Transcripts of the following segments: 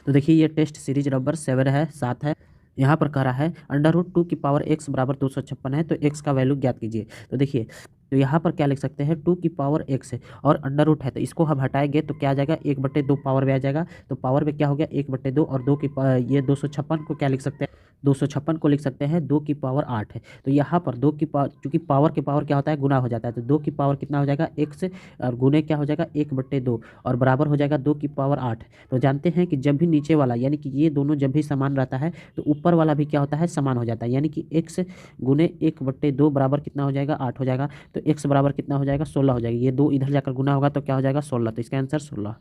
तो देखिए ये टेस्ट सीरीज नंबर 7 है, 7 है। यहाँ पर कह रहा है √2 की पावर x बराबर 256 है, तो x का वैल्यू ज्ञात कीजिए। तो देखिए, तो यहाँ पर क्या लिख सकते हैं, 2 की पावर x है और अंडर रूट है, तो इसको हम हटाएंगे तो क्या आ जाएगा, 1/2 पावर में आ जाएगा। तो पावर में क्या हो गया, 1/2 और 2 की ये 256 को क्या लिख सकते हैं, 256 को लिख सकते हैं 2 की पावर 8 है। तो यहाँ पर 2 की पावर, चूँकि पावर के पावर क्या होता है, गुना हो जाता है, तो 2 की पावर कितना हो जाएगा, x और गुने क्या हो जाएगा, 1/2 और बराबर हो जाएगा 2 की पावर 8। तो जानते हैं कि जब भी नीचे वाला यानी कि ये दोनों जब भी समान रहता है तो ऊपर वाला भी क्या होता है, समान हो जाता है, यानी कि x गुने 1/2 बराबर कितना हो जाएगा, 8 हो जाएगा। तो x बराबर कितना हो जाएगा, 16 हो जाएगा। ये 2 इधर जाकर गुना होगा तो क्या हो जाएगा, 16। तो इसका आंसर 16।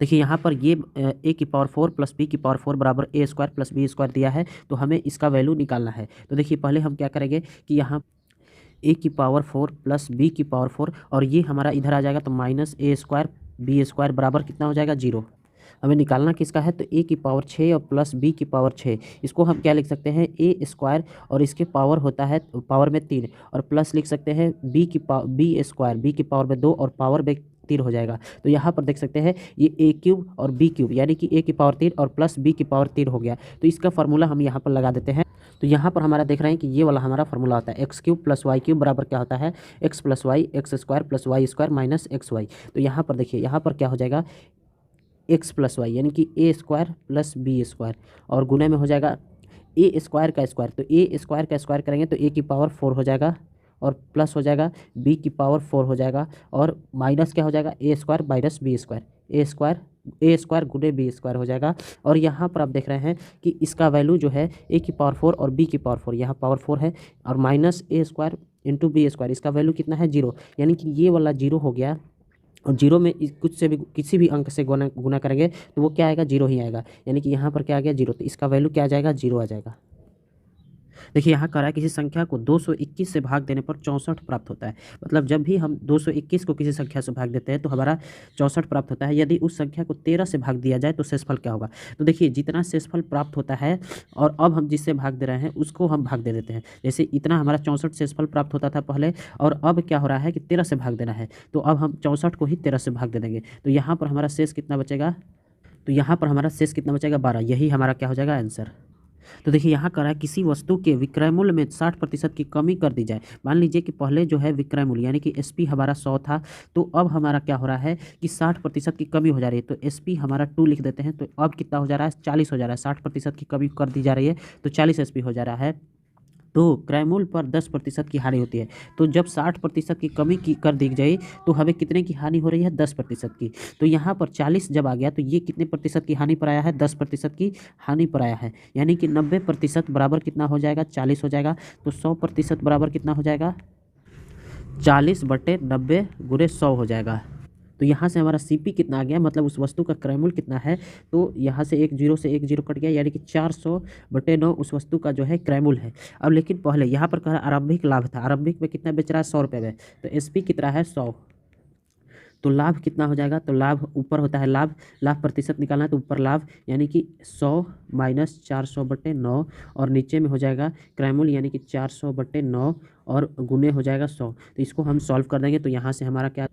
देखिए यहाँ पर ये a की पावर 4 प्लस b की पावर 4 बराबर a square plus b square दिया है, तो हमें इसका वैल्यू निकालना है। तो देखिए पहले हम क्या करेंगे कि यहाँ a की पावर 4 प्लस b की पावर 4 और ये हमारा इधर आ जाएगा, तो minus a square b square बराबर कितना हो जाएगा, 0। हमें निकालना किसका है, तो a की पावर 6 और प्लस b की पावर 6, इसको हम क्या लिख सकते हैं, a स्क्वायर और इसके पावर होता है पावर में 3 और प्लस लिख सकते हैं b स्क्वायर, b की पावर में 2 और पावर में 3 हो जाएगा। तो यहाँ पर देख सकते हैं ये a क्यूब और b क्यूब यानी कि a की पावर 3 और प्लस b की पावर 3 हो गया। तो इसका फार्मूला हम यहाँ पर लगा देते हैं। तो यहाँ पर हमारा देख रहे हैं कि ये वाला हमारा फार्मूला होता है x cube plus y cube बराबर क्या होता है, x plus y x square plus y square minus x y. तो यहाँ पर देखिए, यहाँ पर क्या हो जाएगा, एक्स प्लस वाई यानी कि ए स्क्वायर प्लस बी स्क्वायर और गुने में हो जाएगा ए स्क्वायर का स्क्वायर। तो ए स्क्वायर का स्क्वायर करेंगे तो ए की पावर 4 हो जाएगा और प्लस हो जाएगा बी की पावर 4 हो जाएगा और माइनस क्या हो जाएगा, ए स्क्वायर माइनस बी स्क्वायर, ए स्क्वायर गुने बी स्क्वायर हो जाएगा। और यहाँ पर आप देख रहे हैं कि इसका वैल्यू जो है ए की पावर 4 और बी की पावर 4, यहाँ पावर 4 है और माइनस ए स्क्वायर इंटू बी स्क्वायर, इसका वैल्यू कितना है, 0। यानी कि ये वाला 0 हो गया और 0 में कुछ से भी किसी भी अंक से गुना करेंगे तो वो क्या आएगा, 0 ही आएगा। यानी कि यहाँ पर क्या आ गया, 0। तो इसका वैल्यू क्या आ जाएगा, 0 आ जाएगा। देखिए यहाँ कह रहा है किसी संख्या को 221 से भाग देने पर 64 प्राप्त होता है। मतलब जब भी हम 221 को किसी संख्या से भाग देते हैं तो हमारा 64 प्राप्त होता है। यदि उस संख्या को 13 से भाग दिया जाए तो शेषफल क्या होगा। तो देखिए जितना शेषफल प्राप्त होता है और अब हम जिससे भाग दे रहे हैं उसको हम भाग दे देते हैं। जैसे इतना हमारा 64 शेषफल प्राप्त होता था पहले और अब क्या हो रहा है कि 13 से भाग देना है, तो अब हम 64 को ही 13 से भाग दे देंगे। तो यहाँ पर हमारा शेष कितना बचेगा, तो यहाँ पर हमारा शेष कितना बचेगा, 12। यही हमारा क्या हो जाएगा, आंसर। तो देखिए यहाँ कह रहा है किसी वस्तु के विक्रय मूल्य में 60% की कमी कर दी जाए। मान लीजिए कि पहले जो है विक्रय मूल्य यानी कि एसपी हमारा 100 था, तो अब हमारा क्या हो रहा है कि 60% की कमी हो जा रही है। तो एसपी हमारा 2 लिख देते हैं, तो अब कितना हो जा रहा है, 40 हो जा रहा है। 60% की कमी कर दी जा रही है तो 40 एसपी हो जा रहा है। तो क्रय मूल्य पर 10% की हानि होती है। तो जब 60% की कमी की कर दी जाए तो हमें कितने की हानि हो रही है, 10% की। तो यहाँ पर 40 जब आ गया तो ये कितने प्रतिशत की हानि पर आया है, 10% की हानि पर आया है। यानी कि 90% बराबर कितना हो जाएगा, 40 हो जाएगा। तो 100% बराबर कितना हो जाएगा, 40/90 गुणे 100 हो जाएगा। तो यहाँ से हमारा सीपी कितना आ गया, मतलब उस वस्तु का क्रय मूल्य कितना है। तो यहाँ से एक जीरो से एक जीरो कट गया, यानी कि 400/9 उस वस्तु का जो है क्रय मूल्य है। अब लेकिन पहले यहाँ पर कह रहा आरंभिक लाभ था, आरंभिक में कितना बेच रहा है, 100 रुपये में। तो एसपी कितना है, 100। तो लाभ कितना हो जाएगा, तो लाभ ऊपर होता है, लाभ प्रतिशत निकालना है तो ऊपर लाभ यानी कि 100 माइनस 400/9 और नीचे में हो जाएगा क्रय मूल्य यानी कि 400/9 और गुने हो जाएगा 100। तो इसको हम सॉल्व कर देंगे तो यहाँ से हमारा क्या,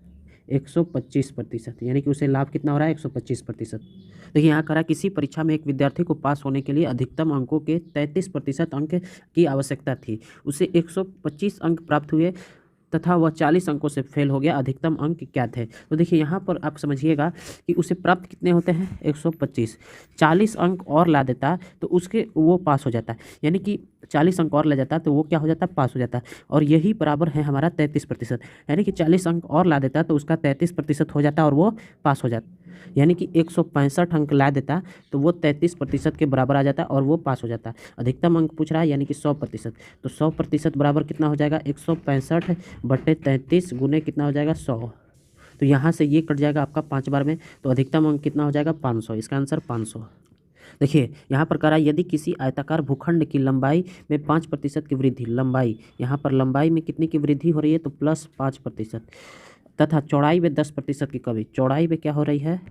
125%, यानी कि उसे लाभ कितना हो रहा है, 125%। देखिए यहाँ करा किसी परीक्षा में एक विद्यार्थी को पास होने के लिए अधिकतम अंकों के 33% अंक की आवश्यकता थी। उसे 125 अंक प्राप्त हुए तथा वह 40 अंकों से फेल हो गया। अधिकतम अंक क्या थे। तो देखिए यहाँ पर आप समझिएगा कि उसे प्राप्त कितने होते हैं, 125। 40 अंक और ला देता तो उसके वो पास हो जाता, यानी कि 40 अंक और ले जाता तो वो क्या हो जाता, पास हो जाता। और यही बराबर है हमारा 33%, यानी कि 40 अंक और ला देता तो उसका 33% हो जाता और वो पास हो जाता। यानी कि 165 अंक ला देता तो वो 33% के बराबर आ जाता और वो पास हो जाता। अधिकतम अंक पूछ रहा है यानी कि 100%। तो 100% बराबर कितना हो जाएगा, 165/33 गुने कितना हो जाएगा, 100। तो यहाँ से ये कट जाएगा आपका 5 बार में, तो अधिकतम अंक कितना हो जाएगा, 500। इसका आंसर 500। देखिए यहाँ पर कह रहा है यदि किसी आयताकार भूखंड की लंबाई में 5% की वृद्धि, लंबाई यहाँ पर लंबाई में कितनी की वृद्धि हो रही है, तो +5% तथा चौड़ाई में 10% की कमी, चौड़ाई में क्या हो रही है,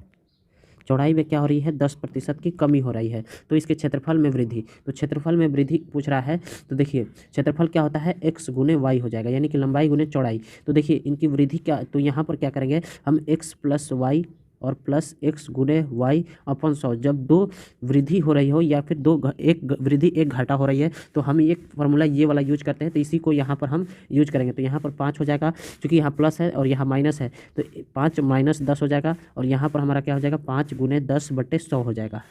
चौड़ाई में क्या हो रही है, 10% की कमी हो रही है। तो इसके क्षेत्रफल में वृद्धि, तो क्षेत्रफल में वृद्धि पूछ रहा है। तो देखिए क्षेत्रफल क्या होता है, x गुने वाई हो जाएगा, यानी कि लंबाई गुने चौड़ाई। तो देखिए इनकी वृद्धि क्या, तो यहाँ पर क्या करेंगे हम x + y और प्लस एक्स गुने वाई अपन 100। जब दो वृद्धि हो रही हो या फिर एक वृद्धि एक घाटा हो रही है तो हम एक फार्मूला ये वाला यूज करते हैं, तो इसी को यहाँ पर हम यूज करेंगे। तो यहाँ पर 5 हो जाएगा, क्योंकि यहाँ प्लस है और यहाँ माइनस है, तो 5 माइनस 10 हो जाएगा, और यहाँ पर हमारा क्या हो जाएगा 5 गुने 10/100 हो जाएगा।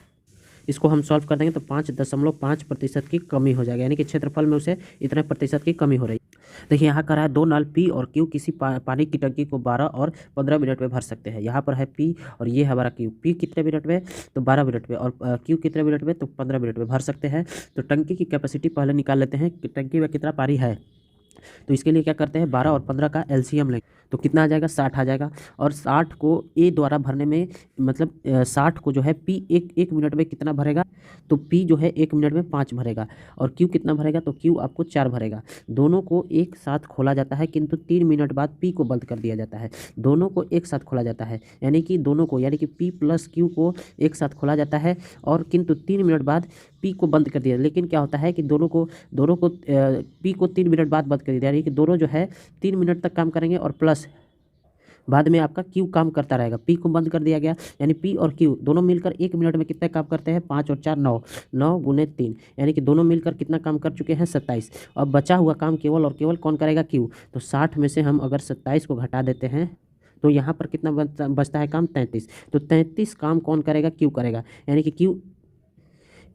इसको हम सॉल्व कर देंगे तो 5.5% की कमी हो जाएगा, यानी कि क्षेत्रफल में उसे इतने प्रतिशत की कमी हो रही है। देखिए यहाँ कर रहा है 2 नल पी और क्यू किसी पानी की टंकी को 12 और 15 मिनट में भर सकते हैं। यहाँ पर है पी और ये है हमारा क्यू। पी कितने मिनट में, तो 12 मिनट में, और क्यू कितने मिनट में, तो 15 मिनट में भर सकते हैं। तो टंकी की कैपेसिटी पहले निकाल लेते हैं कि टंकी में कितना पानी है। तो इसके लिए क्या करते हैं 12 और 15 का एलसीएम लेंगे, तो कितना आ जाएगा 60 आ जाएगा। और 60 को ए द्वारा भरने में मतलब 60 को जो है पी एक मिनट में कितना भरेगा, तो पी जो है 1 मिनट में 5 भरेगा, और क्यू कितना भरेगा, तो क्यू आपको 4 भरेगा। दोनों को एक साथ खोला जाता है, किंतु 3 मिनट बाद पी को बंद कर दिया जाता है। दोनों को एक साथ खोला जाता है, यानी कि दोनों को, यानी कि पी प्लस क्यू को एक साथ खोला जाता है, और किंतु 3 मिनट बाद पी को बंद कर दिया। लेकिन क्या होता है कि दोनों को पी को 3 मिनट बाद बंद कर दिया, यानी कि दोनों जो है 3 मिनट तक काम करेंगे, और प्लस बाद में आपका क्यू काम करता रहेगा। पी को बंद कर दिया गया, यानी पी और क्यू दोनों मिलकर 1 मिनट में कितने काम करते हैं, 5 और 4 9, 9 गुने 3, यानी कि दोनों मिलकर कितना काम कर चुके हैं 27। अब बचा हुआ काम केवल और केवल कौन करेगा, क्यू। तो 60 में से हम अगर 27 को घटा देते हैं तो यहाँ पर कितना बचता है काम, 33। तो 33 काम कौन करेगा, क्यू करेगा, यानी कि क्यू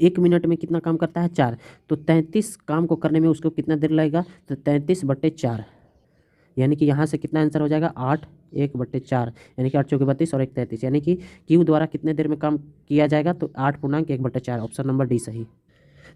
1 मिनट में कितना काम करता है 4। तो 33 काम को करने में उसको कितना देर लगेगा, तो 33/4, यानी कि यहाँ से कितना आंसर हो जाएगा 8 1/4, यानी कि 8 चौके 32 और 1 33, यानी कि क्यू द्वारा कितने देर में काम किया जाएगा, तो 8.1/4, ऑप्शन नंबर डी सही।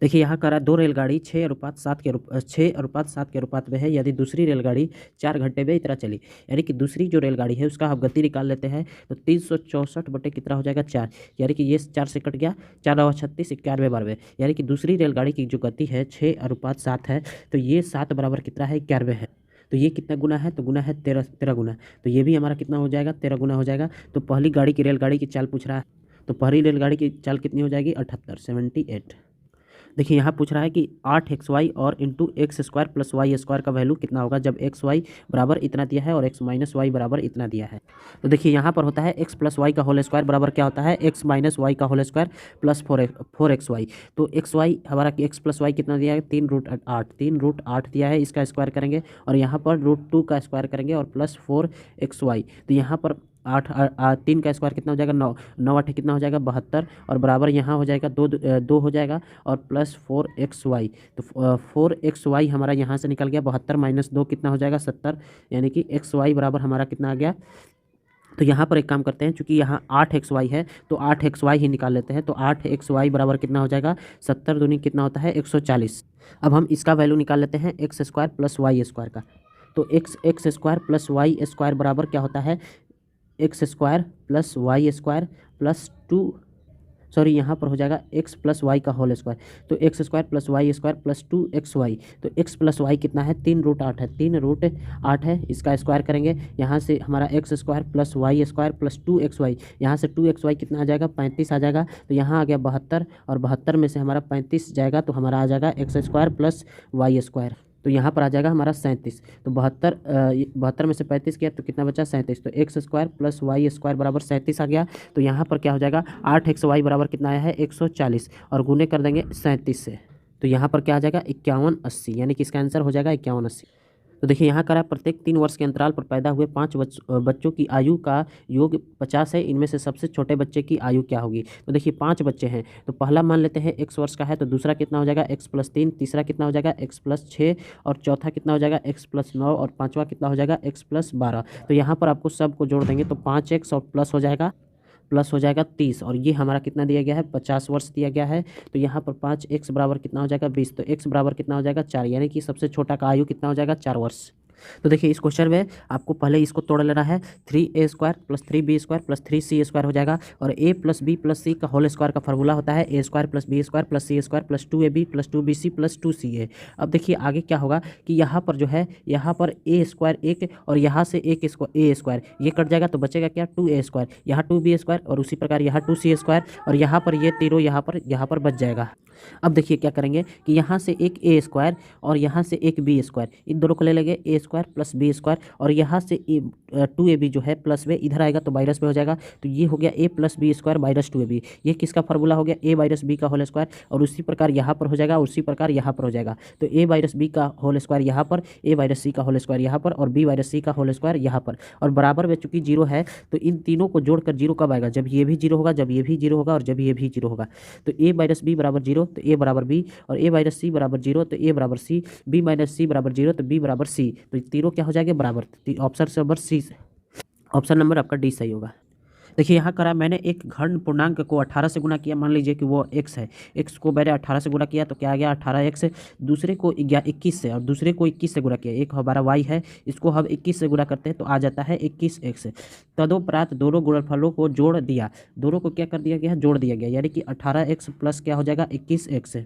देखिए यहाँ करा 2 रेलगाड़ी 6:7 के अनुपात में है, यदि दूसरी रेलगाड़ी 4 घंटे में इतना चली, यानी कि दूसरी जो रेलगाड़ी है उसका आप गति निकाल लेते हैं, तो 364 बटे कितना हो जाएगा 4, यानी कि ये 4 से कट गया, 4 और 36 91 92, यानी कि दूसरी रेलगाड़ी की जो गति है 6:7 है, तो ये 7 बराबर कितना है 91 है। तो ये कितना गुना है, तो गुना है 13 गुना, तो ये भी हमारा कितना हो जाएगा 13 गुना हो जाएगा। तो पहली गाड़ी की रेलगाड़ी की चाल पूछ रहा है, तो पहली रेलगाड़ी की चाल कितनी हो जाएगी 78। देखिए यहाँ पूछ रहा है कि 8xy और इंटू x² प्लस y² का वैल्यू कितना होगा जब xy बराबर इतना दिया है और x माइनस वाई बराबर इतना दिया है। तो देखिए यहाँ पर होता है x प्लस वाई का होल स्क्वायर बराबर क्या होता है, x माइनस वाई का होल स्क्वायर प्लस 4xy। तो xy हमारा x प्लस वाई कितना दिया है 3√8 दिया है, इसका स्क्वायर करेंगे, और यहाँ पर √2 का स्क्वायर करेंगे और प्लस 4xy। तो यहाँ पर 3 का स्क्वायर कितना हो जाएगा 9, 9 8 कितना हो जाएगा 72, और बराबर यहाँ हो जाएगा 2 हो जाएगा, और प्लस 4xy। तो 4xy हमारा यहाँ से निकल गया 72 माइनस 2 कितना हो जाएगा 70, यानी कि xy बराबर हमारा कितना आ गया। तो यहाँ पर एक काम करते हैं, चूँकि यहाँ 8xy है तो 8xy ही निकाल लेते हैं। तो 8xy बराबर कितना हो जाएगा 70 दूनी कितना होता है 140। अब हम इसका वैल्यू निकाल लेते हैं x² प्लस y² का। तो x² प्लस y² बराबर क्या होता है, x² plus y² plus 2, sorry यहाँ पर हो जाएगा x प्लस वाई का होल स्क्वायर। तो x² plus y² plus 2xy। तो x प्लस वाई कितना है 3√8 है, 3√8 है, इसका स्क्वायर करेंगे, यहाँ से हमारा x² plus y² plus 2xy, यहाँ से 2xy कितना आ जाएगा 35 आ जाएगा। तो यहाँ आ गया 72, और 72 में से हमारा 35 जाएगा तो हमारा आ जाएगा x² प्लस y²। तो यहाँ पर आ जाएगा हमारा 37। तो 72 में से 35 किया तो कितना बचा 37। तो x² प्लस y² बराबर 37 आ गया। तो यहाँ पर क्या हो जाएगा 8xy बराबर कितना आया है 140, और गुने कर देंगे 37 से। तो यहाँ पर क्या आ जाएगा 5180, यानी कि इसका आंसर हो जाएगा 5180। तो देखिए यहाँ करा प्रत्येक 3 वर्ष के अंतराल पर पैदा हुए 5 बच्चों की आयु का योग 50 है, इनमें से सबसे छोटे बच्चे की आयु क्या होगी। तो देखिए 5 बच्चे हैं, तो पहला मान लेते हैं x वर्ष का है, तो दूसरा कितना हो जाएगा x प्लस 3, तीसरा कितना हो जाएगा x प्लस 6, और चौथा कितना हो जाएगा x प्लस 9, और पाँचवा कितना हो जाएगा x प्लस 12। तो यहाँ पर आपको सबको जोड़ देंगे तो 5x और प्लस हो जाएगा 30, और ये हमारा कितना दिया गया है 50 वर्ष दिया गया है। तो यहाँ पर 5x बराबर कितना हो जाएगा 20, तो x बराबर कितना हो जाएगा 4, यानी कि सबसे छोटा का आयु कितना हो जाएगा 4 वर्ष। तो देखिए इस क्वेश्चन में आपको पहले इसको तोड़ लेना है, 3a² plus 3b² plus 3c² हो जाएगा, और a plus b plus c का होल स्क्वायर का फार्मूला होता है a² plus b² plus c² plus 2ab plus 2bc plus 2ca। अब देखिए आगे क्या होगा कि यहाँ पर जो है यहाँ पर a² एक, और यहाँ से एक a² ये कट जाएगा तो बचेगा क्या 2a², यहाँ 2b² और उसी प्रकार यहाँ 2c², और यहाँ पर ये तीनों यहाँ पर बच जाएगा। अब देखिए क्या करेंगे कि यहाँ से एक ए स्क्वायर और यहाँ से एक बी स्क्वायर, इन दोनों को ले लेंगे, ए स्क्वायर प्लस बी स्क्वायर, और यहाँ से 2ab जो है प्लस में इधर आएगा तो माइनस में हो जाएगा, तो ये हो गया A plus B square minus 2ab। ये किसका फार्मूला हो गया, ए माइनस बी का होल स्क्वायर, और उसी प्रकार यहाँ पर हो जाएगा, उसी प्रकार यहाँ पर हो जाएगा। तो ए माइनस बी का होल स्क्वायर यहाँ पर, ए माइनस सी का होल स्क्वायर यहाँ पर, और बी माइनस सी का होल स्क्वायर यहाँ पर, और बराबर में चूंकि जीरो है तो इन तीनों को जोड़कर जीरो कब आएगा, जब ये भी जीरो होगा, जब ये भी जीरो होगा, और जब ये भी जीरो होगा। तो ए माइनस बी बराबर जीरो तो ए बराबर बी, और ए माइनस सी बराबर जीरो तो ए बराबर सी, बी माइनस सी बराबर जीरो तो बी बराबर सी। तो तीनों क्या हो जाएंगे, बराबर। Option number C, option number आपका डी सही होगा। देखिए यहाँ करा मैंने एक घन पूर्णांक को 18 से गुना किया, मान लीजिए कि वो x है, x को मैंने 18 से गुना किया तो क्या आ गया 18x, दूसरे को 21 से, और दूसरे को 21 से गुना किया, एक हमारा y है, इसको हम 21 से गुना करते हैं तो आ जाता है 21x। तदोपरांत दोनों गुणनफलों को जोड़ दिया, दोनों को क्या कर दिया गया, जोड़ दिया गया, यानी कि 18x प्लस क्या हो जाएगा 21x।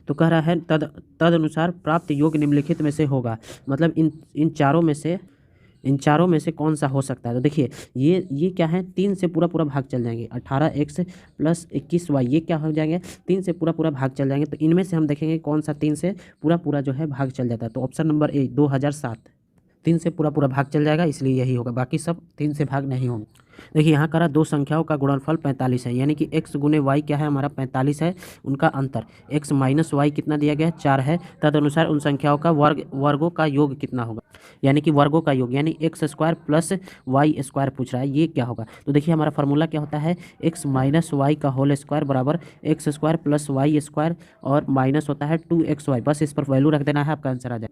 तो कह रहा है तदनुसार प्राप्त योग निम्नलिखित में से होगा, मतलब इन चारों में से कौन सा हो सकता है। तो देखिए ये क्या है, 3 से पूरा पूरा भाग चल जाएंगे, 18x प्लस 21y, ये क्या हो जाएंगे, 3 से पूरा पूरा भाग चल जाएंगे। तो इनमें से हम देखेंगे कौन सा 3 से पूरा पूरा जो है भाग चल जाता है। तो ऑप्शन नंबर ए 2007, 3 से पूरा पूरा भाग चल जाएगा, इसलिए यही होगा, बाकी सब 3 से भाग नहीं होंगे। देखिए यहाँ करा दो संख्याओं का गुणनफल 45 है, यानी कि x गुने y क्या है हमारा 45 है, उनका अंतर x माइनस वाई कितना दिया गया है 4 है, तदनुसार उन संख्याओं का वर्गों का योग कितना होगा, यानी कि वर्गों का योग, यानी x square plus y square पूछ रहा है, ये क्या होगा। तो देखिए हमारा फार्मूला क्या होता है, एक्स माइनस वाई का होल स्क्वायर बराबर x square plus y square, और माइनस होता है 2xy, बस इस पर वैल्यू रख देना है, आपका आंसर आ जाए।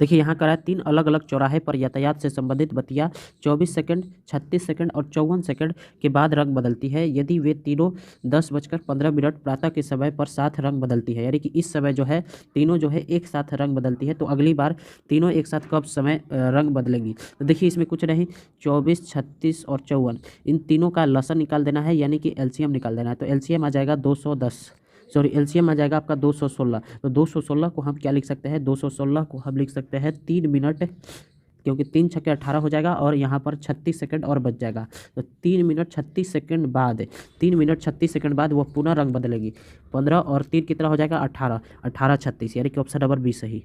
देखिए यहाँ करा 3 अलग अलग चौराहे पर यातायात से संबंधित बत्तियाँ 24 सेकंड, 36 सेकंड और 54 सेकंड के बाद रंग बदलती है, यदि वे तीनों 10:15 प्रातः के समय पर साथ रंग बदलती है, यानी कि इस समय जो है तीनों जो है एक साथ रंग बदलती है, तो अगली बार तीनों एक साथ कब समय रंग बदलेंगी। तो देखिए इसमें कुछ नहीं, 24, 36 और 54, इन तीनों का लसन निकाल देना है, यानी कि एलसीएम निकाल देना है। तो एलसीएम आ जाएगा 210, सॉरी एलसीएम आ जाएगा आपका 216। तो 216 को हम क्या लिख सकते हैं, 216 को हम लिख सकते हैं 3 मिनट, क्योंकि 3 छक्के 18 हो जाएगा, और यहाँ पर 36 सेकंड और बच जाएगा। तो 3 मिनट 36 सेकंड बाद, 3 मिनट 36 सेकंड बाद वो पुनः रंग बदलेगी। 15 और 3 कितना हो जाएगा 18, 18 36, यानी कि ऑप्शन नंबर बी सही।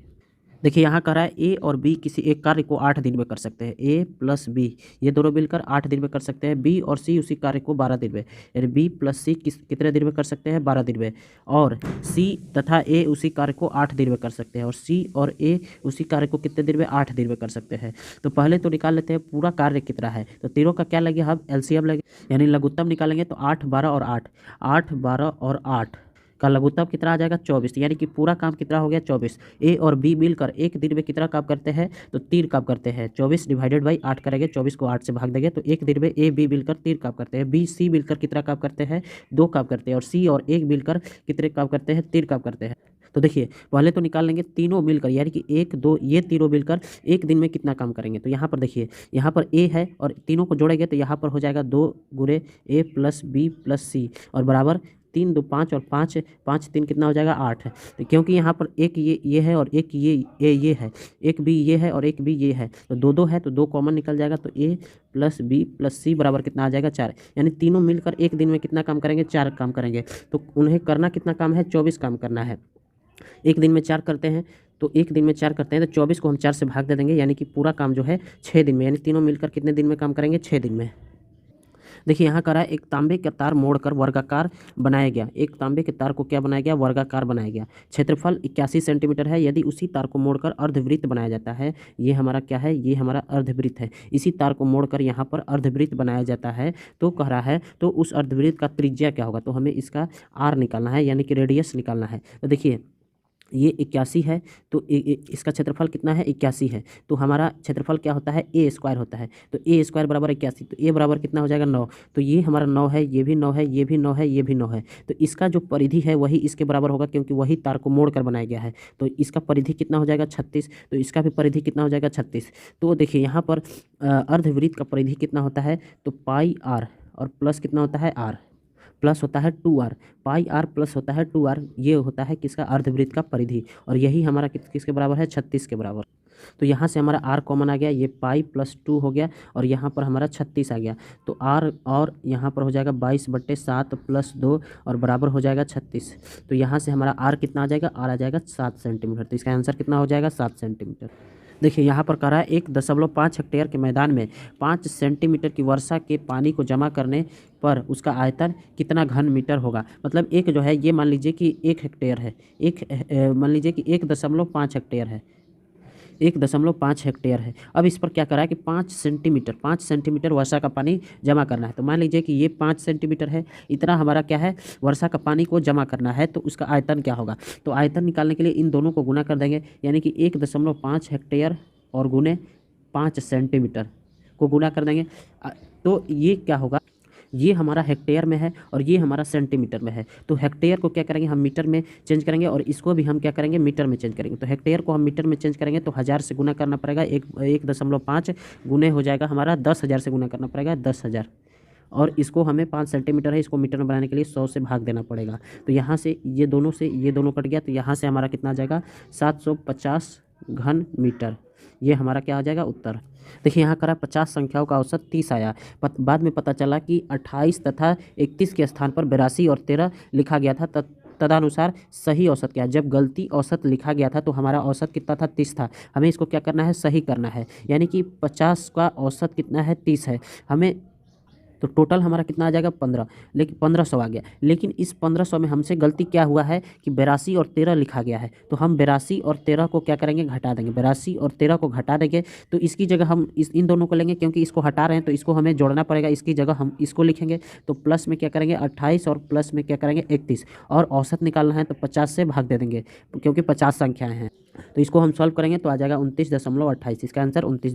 देखिए यहाँ कह रहा है ए और बी किसी एक कार्य को 8 दिन में कर सकते हैं, ए प्लस बी ये दोनों मिलकर 8 दिन में कर सकते हैं, बी और सी उसी कार्य को 12 दिन में, यानी बी प्लस सी कितने दिन में कर सकते हैं 12 दिन में, और सी तथा ए उसी कार्य को 8 दिन में कर सकते हैं, और सी और ए उसी कार्य को कितने दिन में 8 दिन में कर सकते हैं। तो पहले तो निकाल लेते हैं पूरा कार्य कितना है, तो तीनों का क्या लगे, हम एलसीएम लगे, यानी लघुत्तम निकालेंगे। तो 8, 12 और 8, 8, 12 और 8 का लघुत्तम कितना आ जाएगा 24, यानी कि पूरा काम कितना हो गया 24। ए और बी मिलकर एक दिन में कितना काम करते हैं, तो 3 काम करते हैं, 24 डिवाइडेड बाई 8 करेंगे, 24 को 8 से भाग देंगे, तो एक दिन में ए बी मिलकर 3 काम करते हैं, बी सी मिलकर कितना काम करते हैं 2 काम करते हैं, और सी और एक मिलकर कितने काम करते हैं 3 काम करते हैं। तो देखिए पहले तो निकाल लेंगे तीनों मिलकर, यानी कि 1, 2 ये तीनों मिलकर एक दिन में कितना काम करेंगे। तो यहाँ पर देखिए यहाँ पर ए है और तीनों को जोड़ेंगे तो यहाँ पर हो जाएगा 2 गुणे ए प्लस बी प्लस सी, और बराबर 3, 2, 5 और 5, 5, 3 कितना हो जाएगा 8 है। तो क्योंकि यहाँ पर एक ये है और एक ये है, एक बी ये है और एक बी ये है, तो 2, 2 है तो 2 कॉमन निकल जाएगा, तो ए प्लस बी प्लस सी बराबर कितना आ जाएगा 4, यानी तीनों मिलकर एक दिन में कितना काम करेंगे 4 काम करेंगे। तो उन्हें करना कितना काम है 24 काम करना है। एक दिन में 4 करते हैं, तो एक दिन में 4 करते हैं तो 24 को हम 4 से भाग दे देंगे, यानी कि पूरा काम जो है 6 दिन में, यानी तीनों मिलकर कितने दिन में काम करेंगे 6 दिन में। देखिए यहाँ करा एक तांबे का तार मोड़कर वर्गाकार बनाया गया, एक तांबे के तार को क्या बनाया गया वर्गाकार बनाया गया, क्षेत्रफल 81 सेंटीमीटर है, यदि उसी तार को मोड़कर अर्धवृत्त बनाया जाता है, ये हमारा क्या है ये हमारा अर्धवृत्त है, इसी तार को मोड़कर यहाँ पर अर्धवृत्त बनाया जाता है, तो कह रहा है तो उस अर्धवृत्त का त्रिज्या क्या होगा, तो हमें इसका आर निकालना है, यानी कि रेडियस निकालना है। तो देखिए ये 81 है, तो इसका क्षेत्रफल कितना है 81 है, तो हमारा क्षेत्रफल क्या होता है ए स्क्वायर होता है, तो ए स्क्वायर बराबर 81, तो ए बराबर कितना हो जाएगा 9, तो ये हमारा 9 है, ये भी 9 है, ये भी 9 है, ये भी 9 है, तो इसका जो परिधि है वही इसके बराबर होगा, क्योंकि वही तार को मोड़ कर बनाया गया है, तो इसका परिधि कितना हो जाएगा 36, तो इसका भी परिधि कितना हो जाएगा 36। तो देखिए यहाँ पर अर्धवृत्त का परिधि कितना होता है, तो पाई आर और प्लस कितना होता है आर, प्लस होता है 2r, पाई आर प्लस होता है 2r, ये होता है किसका अर्धवृत्त का परिधि, और यही हमारा किसके बराबर है 36 के बराबर। तो यहाँ से हमारा r कॉमन आ गया, ये पाई प्लस 2 हो गया और यहाँ पर हमारा 36 आ गया। तो r और यहाँ पर हो जाएगा 22/7 प्लस 2 और बराबर हो जाएगा 36। तो यहाँ से हमारा r कितना आ जाएगा, r आ जाएगा 7 सेंटीमीटर। तो इसका आंसर कितना हो जाएगा, 7 सेंटीमीटर। देखिए यहाँ पर कह रहा है 1.5 हेक्टेयर के मैदान में 5 सेंटीमीटर की वर्षा के पानी को जमा करने पर उसका आयतन कितना घन मीटर होगा। मतलब एक जो है ये मान लीजिए कि 1 हेक्टेयर है, मान लीजिए कि 1.5 हेक्टेयर है, 1.5 हेक्टेयर है। अब इस पर क्या करा है कि 5 सेंटीमीटर वर्षा का पानी जमा करना है। तो मान लीजिए कि ये 5 सेंटीमीटर है, इतना हमारा क्या है, वर्षा का पानी को जमा करना है। तो उसका आयतन क्या होगा, तो आयतन निकालने के लिए इन दोनों को गुना कर देंगे, यानी कि 1.5 हेक्टेयर और गुने 5 सेंटीमीटर को गुना कर देंगे। तो ये क्या होगा, ये हमारा हेक्टेयर में है और ये हमारा सेंटीमीटर में है। तो हेक्टेयर को क्या करेंगे, हम मीटर में चेंज करेंगे और इसको भी हम क्या करेंगे, मीटर में चेंज करेंगे। तो हेक्टेयर को हम मीटर में चेंज करेंगे तो 1000 से गुना करना पड़ेगा, 1.5 गुने हो जाएगा हमारा 10,000 से गुना करना पड़ेगा 10,000। और इसको हमें 5 सेंटीमीटर है, इसको मीटर में बनाने के लिए 100 से भाग देना पड़ेगा। तो यहाँ से ये दोनों कट गया, तो यहाँ से हमारा कितना आ जाएगा, 750 घन मीटर। ये हमारा क्या आ जाएगा, उत्तर। देखिए यहाँ करा 50 संख्याओं का औसत 30 आया। बाद में पता चला कि 28 तथा 31 के स्थान पर 82 और 13 लिखा गया था। तदनुसार सही औसत क्या है। जब गलती औसत लिखा गया था तो हमारा औसत कितना था, 30 था। हमें इसको क्या करना है, सही करना है। यानी कि 50 का औसत कितना है, 30 है। हमें तो टोटल हमारा कितना आ जाएगा, 15, लेकिन 1500 आ गया। लेकिन इस 1500 में हमसे गलती क्या हुआ है कि 82 और 13 लिखा गया है। तो हम 82 और 13 को क्या करेंगे, घटा देंगे। 82 और 13 को घटा देंगे तो इसकी जगह हम इन दोनों को लेंगे, क्योंकि इसको हटा रहे हैं तो इसको हमें जोड़ना पड़ेगा। इसकी जगह हम इसको लिखेंगे। तो प्लस में क्या करेंगे 28 और प्लस में क्या करेंगे 31, और औसत निकालना है तो 50 से भाग दे देंगे, क्योंकि 50 संख्याएँ हैं। तो इसको हम सॉल्व करेंगे तो आ जाएगा 29.28। इसका आंसर 29